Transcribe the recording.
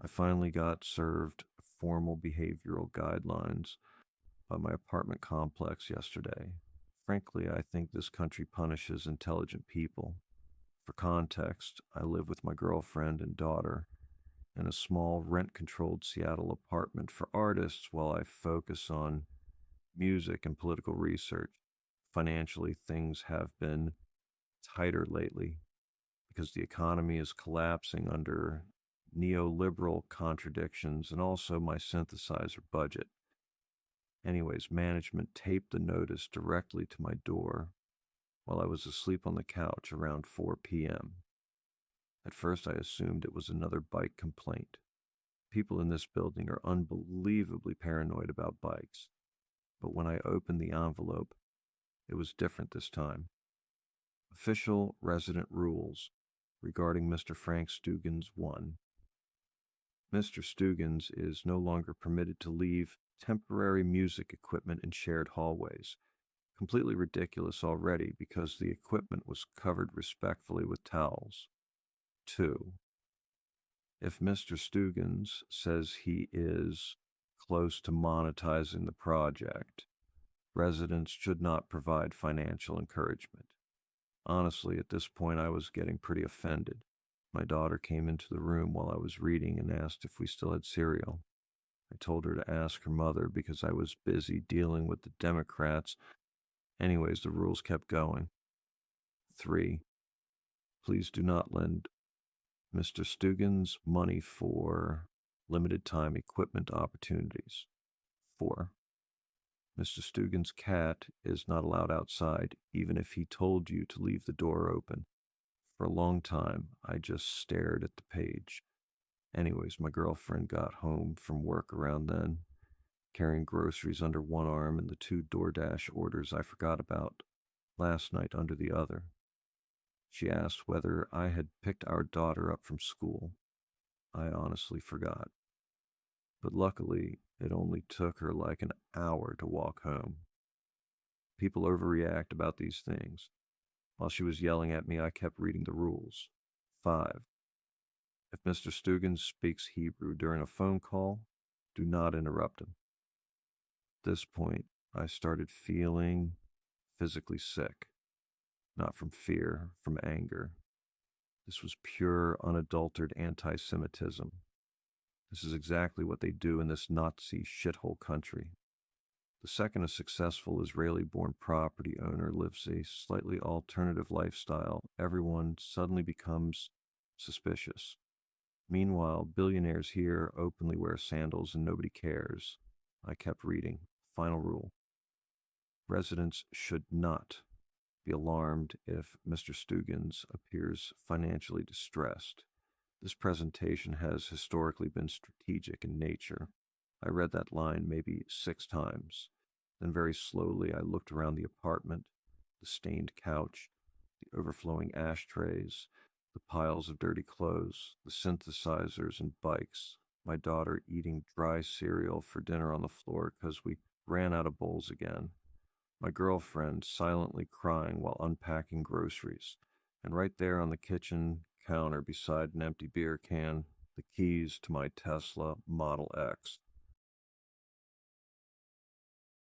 I finally got served formal behavioral guidelines by my apartment complex yesterday. Frankly, I think this country punishes intelligent people. For context, I live with my girlfriend and daughter in a small rent controlled Seattle apartment for artists while I focus on music and political research. Financially, things have been tighter lately because the economy is collapsing under neoliberal contradictions and also my synthesizer budget. Anyways, management taped the notice directly to my door while I was asleep on the couch around 4 p.m. At first, I assumed it was another bike complaint. People in this building are unbelievably paranoid about bikes. But when I opened the envelope, it was different this time. Official resident rules regarding Mr. Frank Stugans 1. Mr. Stugans is no longer permitted to leave temporary music equipment in shared hallways. Completely ridiculous already because the equipment was covered respectfully with towels. 2. If Mr. Stugans says he is close to monetizing the project, residents should not provide financial encouragement. Honestly, at this point, I was getting pretty offended. My daughter came into the room while I was reading and asked if we still had cereal. I told her to ask her mother because I was busy dealing with the Democrats. Anyways, the rules kept going. 3. Please do not lend Mr. Stugans money for limited time equipment opportunities. 4. Mr. Stugans' cat is not allowed outside, even if he told you to leave the door open. For a long time, I just stared at the page. Anyways, my girlfriend got home from work around then, carrying groceries under one arm and the two DoorDash orders I forgot about last night under the other. She asked whether I had picked our daughter up from school. I honestly forgot. But luckily, it only took her like an hour to walk home. People overreact about these things. While she was yelling at me, I kept reading the rules. 5. If Mr. Stugans speaks Hebrew during a phone call, do not interrupt him. At this point, I started feeling physically sick, not from fear, from anger. This was pure, unadulterated anti Semitism. This is exactly what they do in this Nazi shithole country. The second a successful Israeli born property owner lives a slightly alternative lifestyle, everyone suddenly becomes suspicious. Meanwhile, billionaires here openly wear sandals and nobody cares. I kept reading. Final rule. Residents should not be alarmed if Mr. Stugans appears financially distressed. This presentation has historically been strategic in nature. I read that line maybe 6 times. Then very slowly I looked around the apartment, the stained couch, the overflowing ashtrays, the piles of dirty clothes, the synthesizers and bikes, my daughter eating dry cereal for dinner on the floor because we ran out of bowls again, my girlfriend silently crying while unpacking groceries, and right there on the kitchen counter beside an empty beer can, the keys to my Tesla Model X.